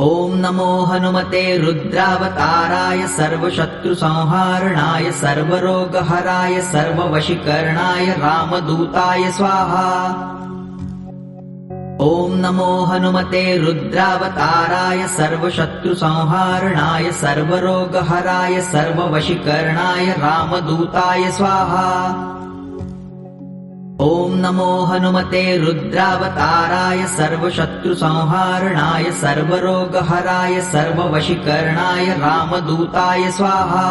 ॐ नमो हनुमते रुद्रावताराय सर्वशत्रुसंहारणाय सर्वरोगहराय सर्ववशीकरणाय रामदूताय स्वाहा। ॐ नमो हनुमते रुद्रावताराय सर्वशत्रुसंहारणाय सर्वरोगहराय सर्ववशीकरणाय रामदूताय स्वाहा। ॐ नमो हनुमते रुद्रावताराय सर्वशत्रुसंहारणाय सर्वरोगहराय सर्ववशीकरणाय रामदूताय स्वाहा।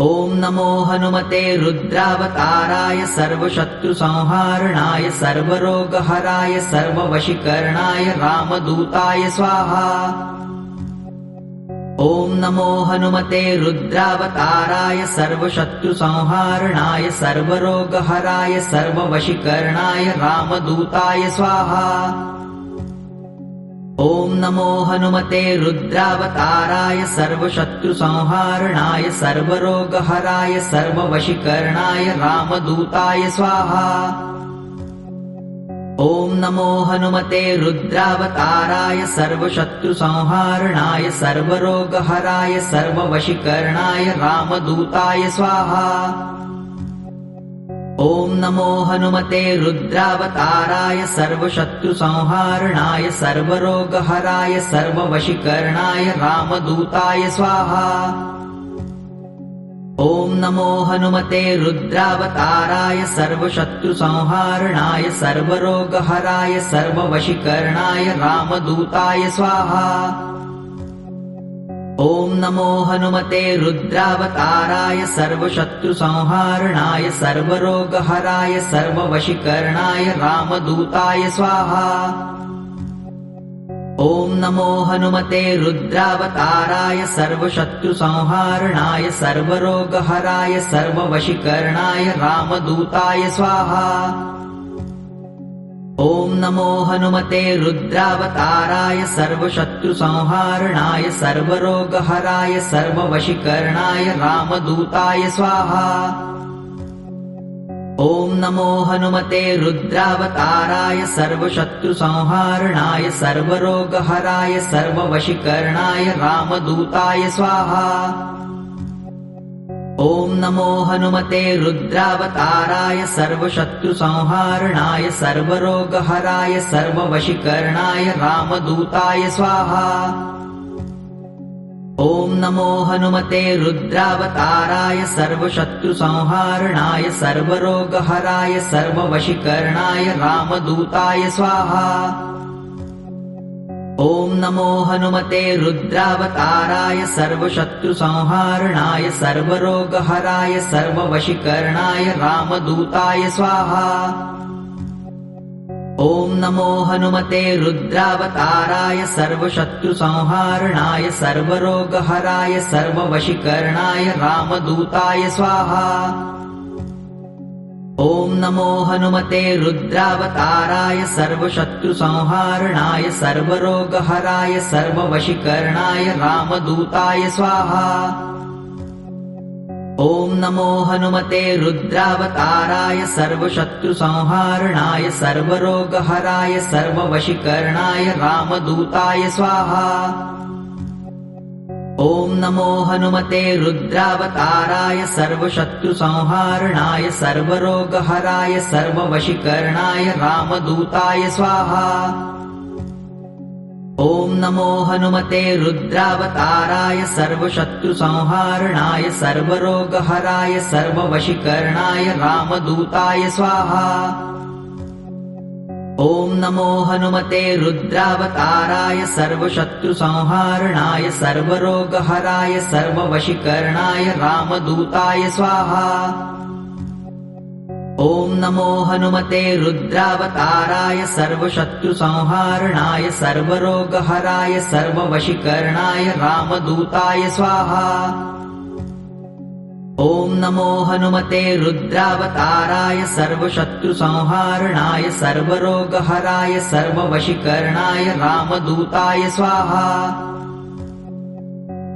ॐ नमो हनुमते रुद्रावताराय सर्वशत्रुसंहारणाय सर्वरोगहराय सर्ववशीकरणाय रामदूताय स्वाहा। ॐ नमो हनुमते रुद्रावताराय सर्वशत्रुसंहारणाय सर्वरोगहराय सर्ववशीकरणाय रामदूताय स्वाहा। ॐ नमो हनुमते रुद्रावताराय सर्वशत्रुसंहारणाय सर्वरोगहराय सर्ववशीकरणाय रामदूताय स्वाहा। ॐ नमो हनुमते रुद्रावताराय सर्वशत्रुसंहारणाय सर्वरोगहराय सर्ववशीकरणाय रामदूताय स्वाहा। ॐ नमो हनुमते रुद्रावताराय सर्वशत्रुसंहारणाय सर्वरोगहराय सर्ववशीकरणाय रामदूताय स्वाहा। ॐ नमो हनुमते रुद्रावताराय सर्वशत्रुसंहारणाय सर्वरोगहराय सर्ववशीकरणाय रामदूताय स्वाहा। ॐ नमो हनुमते रुद्रावताराय सर्वशत्रुसंहारणाय सर्वरोगहराय सर्ववशीकरणाय रामदूताय स्वाहा। ॐ नमो हनुमते रुद्रावताराय सर्वशत्रुसंहारणाय सर्वरोगहराय सर्ववशीकरणाय रामदूताय स्वाहा। ॐ नमो हनुमते रुद्रावताराय सर्वशत्रुसंहारणाय सर्वरोगहराय सर्ववशीकरणाय रामदूताय स्वाहा। ॐ नमो हनुमते रुद्रावताराय सर्वशत्रुसंहारणाय सर्वरोगहराय सर्ववशीकरणाय रामदूताय स्वाहा। ॐ नमो हनुमते रुद्रावताराय सर्वशत्रुसंहारणाय सर्वरोगहराय सर्ववशीकरणाय रामदूताय स्वाहा। ॐ नमो हनुमते रुद्रावताराय सर्वशत्रुसंहारणाय सर्वरोगहराय सर्ववशीकरणाय रामदूताय स्वाहा। ॐ नमो हनुमते रुद्रावताराय सर्वशत्रुसंहारणाय सर्वरोगहराय सर्ववशीकरणाय रामदूताय स्वाहा। ॐ नमो हनुमते रुद्रावताराय सर्वशत्रुसंहारणाय सर्वरोगहराय सर्ववशीकरणाय रामदूताय स्वाहा। ॐ नमो हनुमते रुद्रावताराय सर्वशत्रुसंहारणाय सर्वरोगहराय सर्ववशीकरणाय रामदूताय स्वाहा। ॐ नमो हनुमते रुद्रावताराय सर्वशत्रुसंहारणाय सर्वरोगहराय सर्ववशीकरणाय रामदूताय स्वाहा। ॐ नमो हनुमते रुद्रावताराय सर्वशत्रुसंहारणाय सर्वरोगहराय सर्ववशीकरणाय रामदूताय स्वाहा। ॐ नमो हनुमते रुद्रावताराय सर्वशत्रुसंहारणाय सर्वरोगहराय सर्ववशीकरणाय रामदूताय स्वाहा। ॐ नमो हनुमते रुद्रावताराय सर्वशत्रुसंहारणाय सर्वरोगहराय सर्ववशीकरणाय रामदूताय स्वाहा। ॐ नमो हनुमते रुद्रावताराय सर्वशत्रुसंहारणाय सर्वरोगहराय सर्ववशीकरणाय रामदूताय स्वाहा। ॐ नमो हनुमते रुद्रावताराय सर्वशत्रुसंहारणाय सर्वरोगहराय सर्ववशीकरणाय रामदूताय स्वाहा।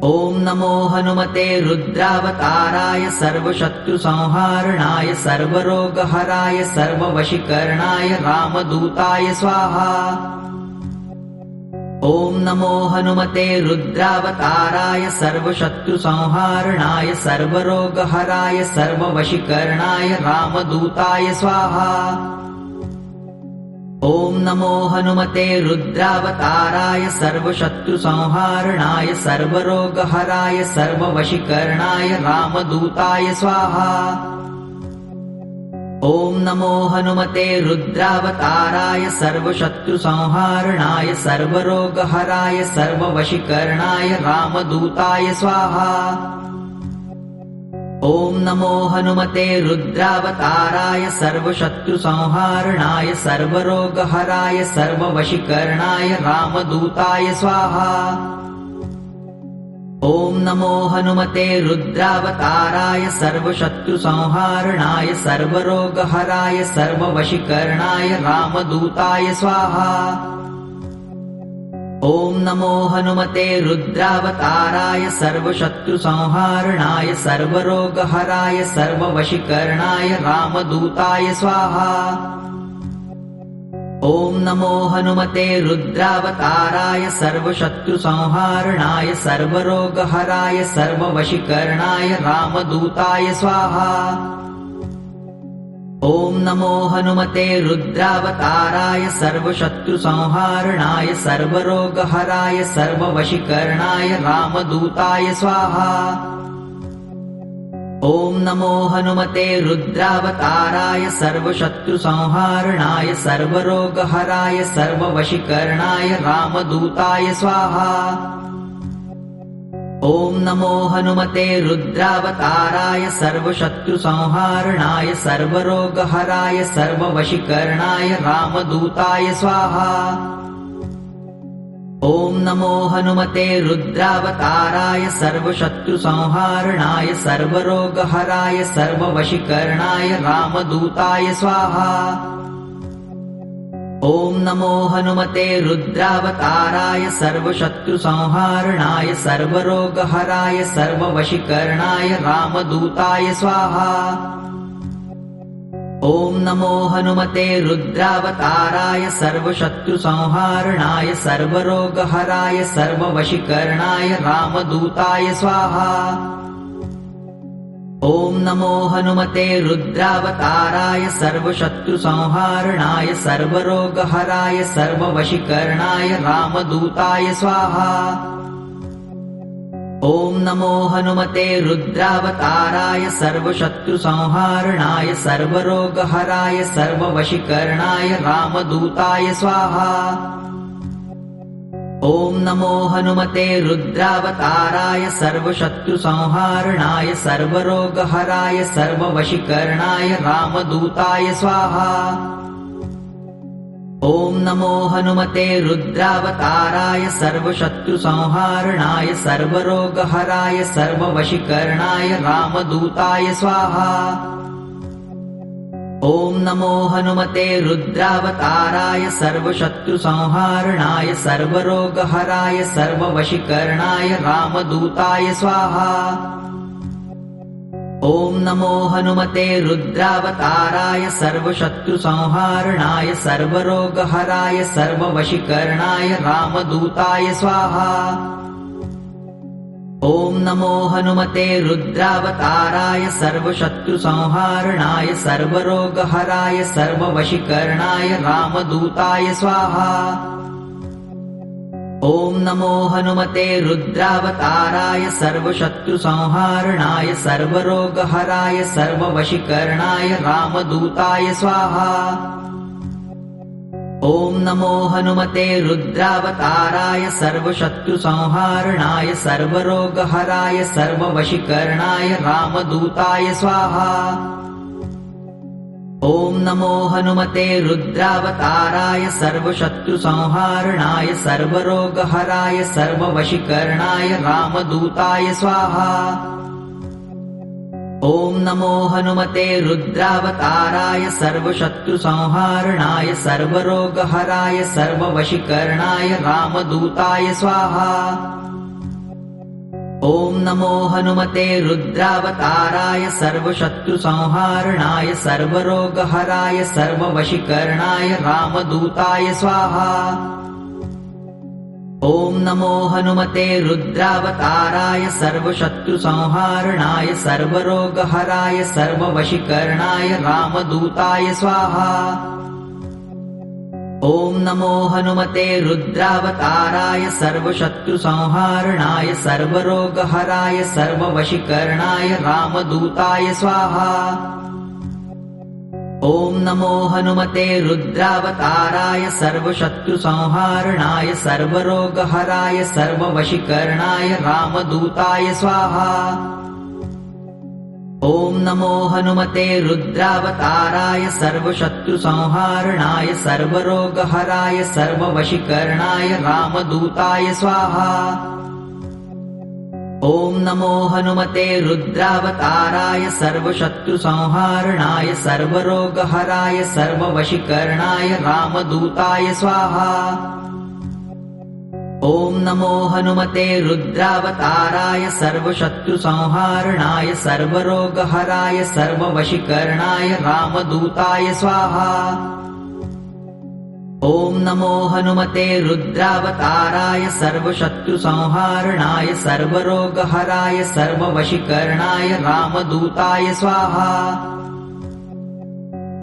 ॐ नमो हनुमते रुद्रावताराय सर्वशत्रुसंहारणाय सर्वरोगहराय सर्ववशीकरणाय रामदूताय स्वाहा। ॐ नमो हनुमते रुद्रावताराय सर्वशत्रुसंहारणाय सर्वरोगहराय सर्ववशीकरणाय रामदूताय स्वाहा। ॐ नमो हनुमते रुद्रावताराय सर्वशत्रुसंहारणाय सर्वरोगहराय सर्ववशीकरणाय रामदूताय स्वाहा। ॐ नमो हनुमते रुद्रावताराय सर्वशत्रुसंहारणाय सर्वरोगहराय सर्ववशीकरणाय रामदूताय स्वाहा। ॐ नमो हनुमते रुद्रावताराय सर्वशत्रुसंहारणाय सर्वरोगहराय सर्ववशीकरणाय रामदूताय स्वाहा। ॐ नमो हनुमते रुद्रावताराय सर्वशत्रुसंहारणाय सर्वरोगहराय सर्ववशीकरणाय रामदूताय स्वाहा। ॐ नमो हनुमते रुद्रावताराय सर्वशत्रुसंहारणाय सर्वरोगहराय सर्ववशीकरणाय रामदूताय स्वाहा। ॐ नमो हनुमते रुद्रावताराय सर्वशत्रुसंहारणाय सर्वरोगहराय सर्ववशीकरणाय रामदूताय स्वाहा। ॐ नमो हनुमते रुद्रावताराय सर्वशत्रुसंहारणाय सर्वरोगहराय सर्ववशीकरणाय रामदूताय स्वाहा। ॐ नमो हनुमते रुद्रावताराय सर्वशत्रुसंहारणाय सर्वरोगहराय सर्ववशीकरणाय रामदूताय स्वाहा। ॐ नमो हनुमते रुद्रावताराय सर्वशत्रुसंहारणाय सर्वरोगहराय सर्ववशीकरणाय रामदूताय स्वाहा। ॐ नमो हनुमते रुद्रावताराय सर्वशत्रुसंहारणाय सर्वरोगहराय सर्ववशीकरणाय रामदूताय स्वाहा। ॐ नमो हनुमते रुद्रावताराय सर्वशत्रुसंहारणाय सर्वरोगहराय सर्ववशीकरणाय रामदूताय स्वाहा। ॐ नमो हनुमते रुद्रावताराय सर्वशत्रुसंहारणाय सर्वरोगहराय सर्ववशीकरणाय रामदूताय स्वाहा। ॐ नमो हनुमते रुद्रावताराय सर्वशत्रुसंहारणाय सर्वरोगहराय सर्ववशीकरणाय रामदूताय स्वाहा। ॐ नमो हनुमते रुद्रावताराय सर्वशत्रुसंहारणाय सर्वरोगहराय सर्ववशीकरणाय रामदूताय स्वाहा। ॐ नमो हनुमते रुद्रावताराय सर्वशत्रुसंहारणाय सर्वरोगहराय सर्ववशीकरणाय रामदूताय स्वाहा। ॐ नमो हनुमते रुद्रावताराय सर्वशत्रुसंहारणाय सर्वरोगहराय सर्ववशीकरणाय रामदूताय स्वाहा। ॐ नमो हनुमते रुद्रावताराय सर्वशत्रुसंहारणाय सर्वरोगहराय सर्ववशीकरणाय रामदूताय स्वाहा। ॐ नमो हनुमते रुद्रावताराय सर्वशत्रुसंहारणाय सर्वरोगहराय सर्ववशीकरणाय रामदूताय स्वाहा। ॐ नमो हनुमते रुद्रावताराय सर्वशत्रुसंहारणाय सर्वरोगहराय सर्ववशीकरणाय रामदूताय स्वाहा। ॐ नमो हनुमते रुद्रावताराय सर्वशत्रुसंहारणाय सर्वरोगहराय सर्ववशीकरणाय रामदूताय स्वाहा। ॐ नमो हनुमते रुद्रावताराय सर्वशत्रुसंहारणाय सर्वरोगहराय सर्ववशीकरणाय रामदूताय स्वाहा। ॐ नमो हनुमते रुद्रावताराय सर्वशत्रुसंहारणाय सर्वरोगहराय सर्ववशीकरणाय रामदूताय स्वाहा। ॐ नमो हनुमते रुद्रावताराय सर्वशत्रुसंहारणाय सर्वरोगहराय सर्ववशीकरणाय रामदूताय स्वाहा। ॐ नमो हनुमते रुद्रावताराय सर्वशत्रुसंहारणाय सर्वरोगहराय सर्ववशीकरणाय रामदूताय स्वाहा। ॐ नमो हनुमते रुद्रावताराय सर्वशत्रुसंहारणाय सर्वरोगहराय सर्ववशीकरणाय रामदूताय स्वाहा। ॐ नमो हनुमते रुद्रावताराय सर्वशत्रुसंहारणाय सर्वरोगहराय सर्ववशीकरणाय रामदूताय स्वाहा। ॐ नमो हनुमते रुद्रावताराय सर्वशत्रुसंहारणाय सर्वरोगहराय सर्ववशीकरणाय रामदूताय स्वाहा। ॐ नमो हनुमते रुद्रावताराय सर्वशत्रुसंहारणाय सर्वरोगहराय सर्ववशीकरणाय रामदूताय स्वाहा। ॐ नमो हनुमते रुद्रावताराय सर्वशत्रुसंहारणाय सर्वरोगहराय सर्ववशीकरणाय रामदूताय स्वाहा। ॐ नमो हनुमते रुद्रावताराय सर्वशत्रुसंहारणाय सर्वरोगहराय सर्ववशीकरणाय रामदूताय स्वाहा। ॐ नमो हनुमते रुद्रावताराय सर्वशत्रुसंहारणाय सर्वरोगहराय सर्ववशीकरणाय रामदूताय स्वाहा।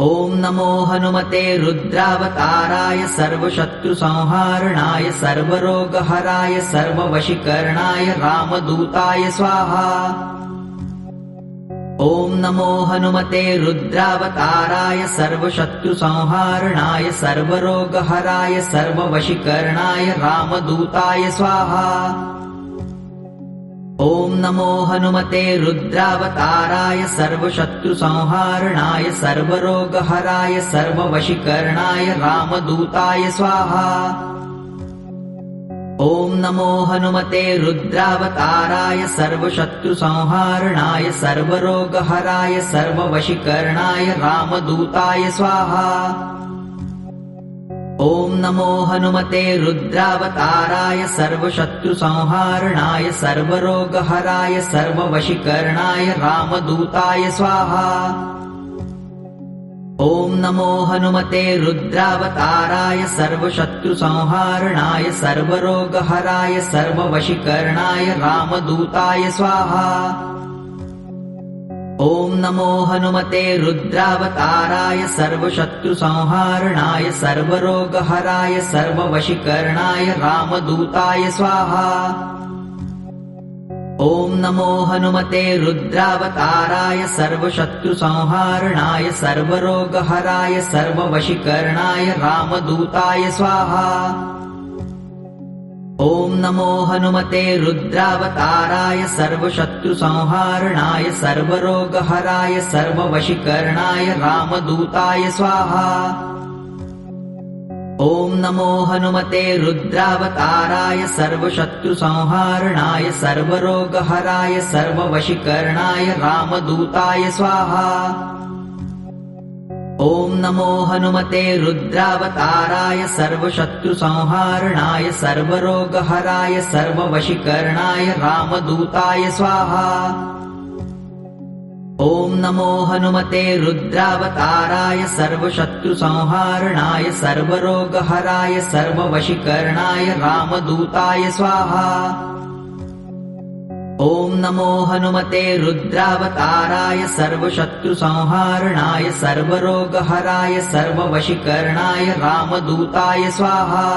ॐ नमो हनुमते रुद्रावताराय सर्वशत्रुसंहारणाय सर्वरोगहराय सर्ववशीकरणाय रामदूताय स्वाहा। ॐ नमो हनुमते रुद्रावताराय सर्वशत्रुसंहारणाय सर्वरोगहराय सर्ववशीकरणाय रामदूताय स्वाहा। ॐ नमो हनुमते रुद्रावताराय सर्वशत्रुसंहारणाय सर्वरोगहराय सर्ववशीकरणाय रामदूताय स्वाहा। ॐ नमो हनुमते रुद्रावताराय सर्वशत्रुसंहारणाय सर्वरोगहराय सर्ववशीकरणाय रामदूताय स्वाहा। ॐ नमो हनुमते रुद्रावताराय सर्वशत्रुसंहारणाय सर्वरोगहराय सर्ववशीकरणाय रामदूताय स्वाहा। ॐ नमो हनुमते रुद्रावताराय सर्वशत्रुसंहारणाय सर्वरोगहराय सर्ववशीकरणाय रामदूताय स्वाहा। ॐ नमो हनुमते रुद्रावताराय सर्वशत्रुसंहारणाय सर्वरोगहराय सर्ववशीकरणाय रामदूताय स्वाहा। ॐ नमो हनुमते रुद्रावताराय सर्वशत्रुसंहारणाय सर्वरोगहराय सर्ववशीकरणाय रामदूताय स्वाहा। ॐ नमो हनुमते रुद्रावताराय सर्वशत्रुसंहारणाय सर्वरोगहराय सर्ववशीकरणाय रामदूताय स्वाहा। ॐ नमो हनुमते रुद्रावताराय सर्वशत्रुसंहारणाय सर्वरोगहराय सर्ववशीकरणाय रामदूताय स्वाहा। ॐ नमो हनुमते रुद्रावताराय सर्वशत्रुसंहारणाय सर्वरोगहराय सर्ववशीकरणाय रामदूताय स्वाहा। ॐ नमो हनुमते रुद्रावताराय सर्वशत्रुसंहारणाय सर्वरोगहराय सर्ववशीकरणाय रामदूताय स्वाहा। ॐ नमो हनुमते रुद्रावताराय सर्वशत्रुसंहारणाय सर्वरोगहराय सर्ववशीकरणाय रामदूताय स्वाहा।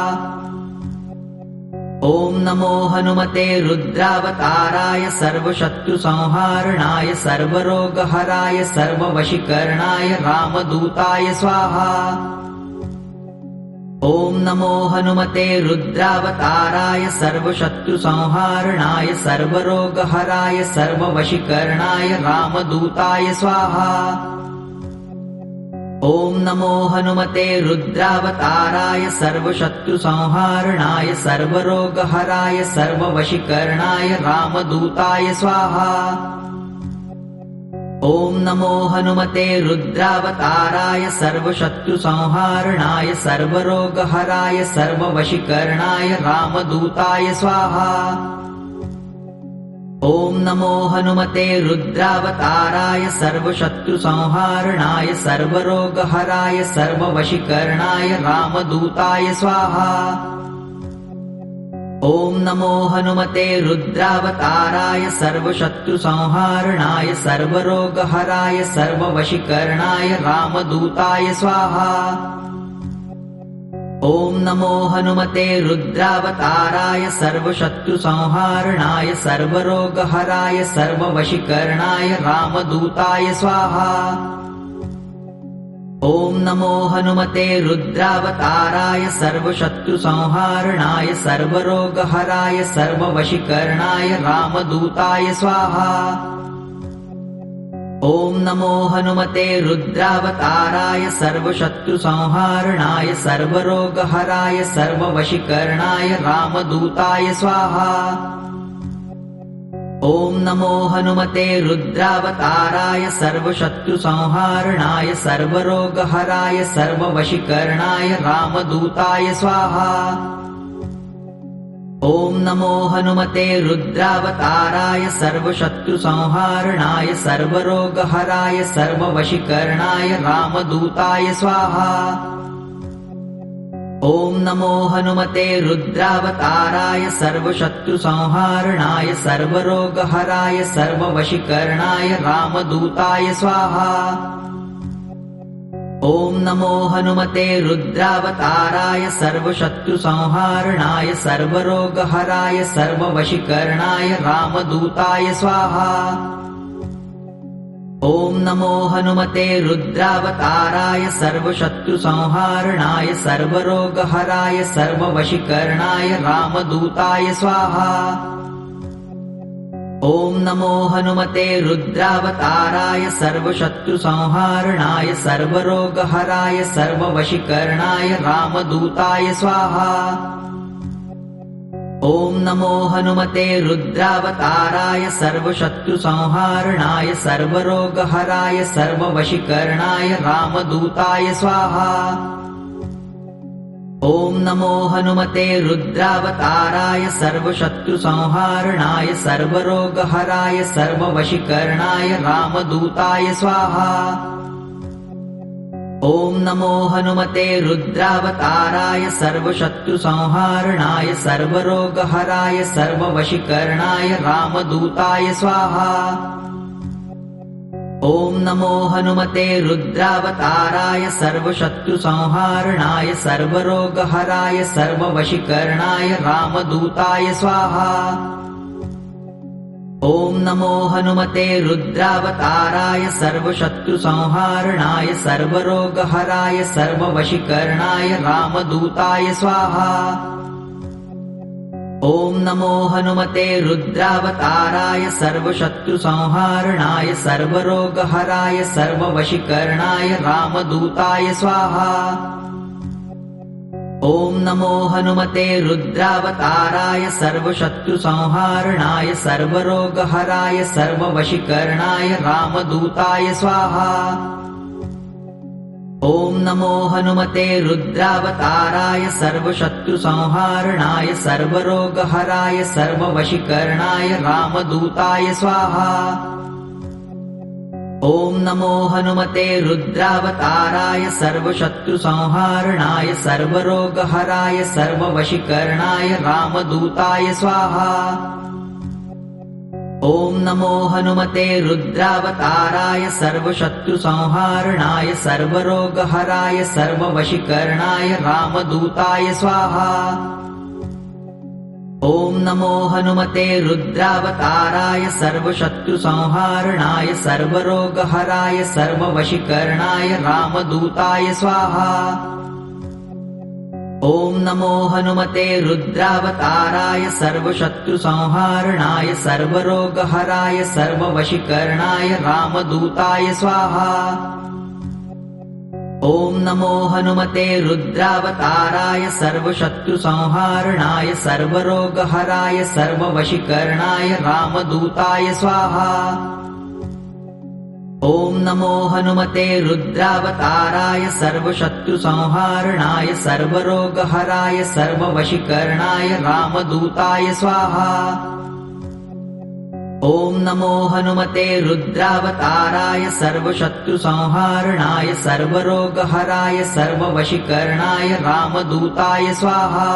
ॐ नमो हनुमते रुद्रावताराय सर्वशत्रुसंहारणाय सर्वरोगहराय सर्ववशीकरणाय रामदूताय स्वाहा। ॐ नमो हनुमते रुद्रावताराय सर्वशत्रुसंहारणाय सर्वरोगहराय सर्ववशीकरणाय रामदूताय स्वाहा। ॐ नमो हनुमते रुद्रावताराय सर्वशत्रुसंहारणाय सर्वरोगहराय सर्ववशीकरणाय रामदूताय स्वाहा। ॐ नमो हनुमते रुद्रावताराय सर्वशत्रुसंहारणाय सर्वरोगहराय सर्ववशीकरणाय रामदूताय स्वाहा। ॐ नमो हनुमते रुद्रावताराय सर्वशत्रुसंहारणाय सर्वरोगहराय सर्ववशीकरणाय रामदूताय स्वाहा। ॐ नमो हनुमते रुद्रावताराय सर्वशत्रुसंहारणाय सर्वरोगहराय सर्ववशीकरणाय रामदूताय स्वाहा। ॐ नमो हनुमते रुद्रावताराय सर्वशत्रुसंहारणाय सर्वरोगहराय सर्ववशीकरणाय रामदूताय स्वाहा। ॐ नमो हनुमते रुद्रावताराय सर्वशत्रुसंहारणाय सर्वरोगहराय सर्ववशीकरणाय रामदूताय स्वाहा। ॐ नमो हनुमते रुद्रावताराय सर्वशत्रुसंहारणाय सर्वरोगहराय सर्ववशीकरणाय रामदूताय स्वाहा। ॐ नमो हनुमते रुद्रावताराय सर्वशत्रुसंहारणाय सर्वरोगहराय सर्ववशीकरणाय रामदूताय स्वाहा। ॐ नमो हनुमते रुद्रावताराय सर्वशत्रुसंहारणाय सर्वरोगहराय सर्ववशीकरणाय रामदूताय स्वाहा। ॐ नमो हनुमते रुद्रावताराय सर्वशत्रुसंहारणाय सर्वरोगहराय सर्ववशीकरणाय रामदूताय स्वाहा। ॐ नमो हनुमते रुद्रावताराय सर्वशत्रुसंहारणाय सर्वरोगहराय सर्ववशीकरणाय रामदूताय स्वाहा। ॐ नमो हनुमते रुद्रावताराय सर्वशत्रुसंहारणाय सर्वरोगहराय सर्ववशीकरणाय रामदूताय स्वाहा। ॐ नमो हनुमते रुद्रावताराय सर्वशत्रुसंहारणाय सर्वरोगहराय सर्ववशीकरणाय रामदूताय स्वाहा। ॐ नमो हनुमते रुद्रावताराय सर्वशत्रुसंहारणाय सर्वरोगहराय सर्ववशीकरणाय रामदूताय स्वाहा। ॐ नमो हनुमते रुद्रावताराय सर्वशत्रुसंहारणाय सर्वरोगहराय सर्ववशीकरणाय रामदूताय स्वाहा। ॐ नमो हनुमते रुद्रावताराय सर्वशत्रुसंहारणाय सर्वरोगहराय सर्ववशीकरणाय रामदूताय स्वाहा। ॐ नमो हनुमते रुद्रावताराय सर्वशत्रुसंहारणाय सर्वरोगहराय सर्ववशीकरणाय रामदूताय स्वाहा। ॐ नमो हनुमते रुद्रावताराय सर्वशत्रुसंहारणाय सर्वरोगहराय सर्ववशीकरणाय रामदूताय स्वाहा। ॐ नमो हनुमते रुद्रावताराय सर्वशत्रुसंहारणाय सर्वरोगहराय सर्ववशीकरणाय रामदूताय स्वाहा। ॐ नमो हनुमते रुद्रावताराय सर्वशत्रुसंहारणाय सर्वरोगहराय सर्ववशीकरणाय रामदूताय स्वाहा। ॐ नमो हनुमते रुद्रावताराय सर्वशत्रुसंहारणाय सर्वरोगहराय सर्ववशीकरणाय रामदूताय स्वाहा। ॐ नमो हनुमते रुद्रावताराय सर्वशत्रुसंहारणाय सर्वरोगहराय सर्ववशीकरणाय रामदूताय स्वाहा। ॐ नमो हनुमते रुद्रावताराय सर्वशत्रुसंहारणाय सर्वरोगहराय सर्ववशीकरणाय रामदूताय स्वाहा। ॐ नमो हनुमते रुद्रावताराय सर्वशत्रुसंहारणाय सर्वरोगहराय सर्ववशीकरणाय रामदूताय स्वाहा। ॐ नमो हनुमते रुद्रावताराय सर्वशत्रुसंहारणाय सर्वरोगहराय सर्ववशीकरणाय रामदूताय स्वाहा। ॐ नमो हनुमते रुद्रावताराय सर्वशत्रुसंहारणाय सर्वरोगहराय सर्ववशीकरणाय रामदूताय स्वाहा। ॐ नमो हनुमते रुद्रावताराय सर्वशत्रुसंहारणाय सर्वरोगहराय सर्ववशीकरणाय रामदूताय स्वाहा। ॐ नमो हनुमते रुद्रावताराय सर्वशत्रुसंहारणाय सर्वरोगहराय सर्ववशीकरणाय रामदूताय स्वाहा।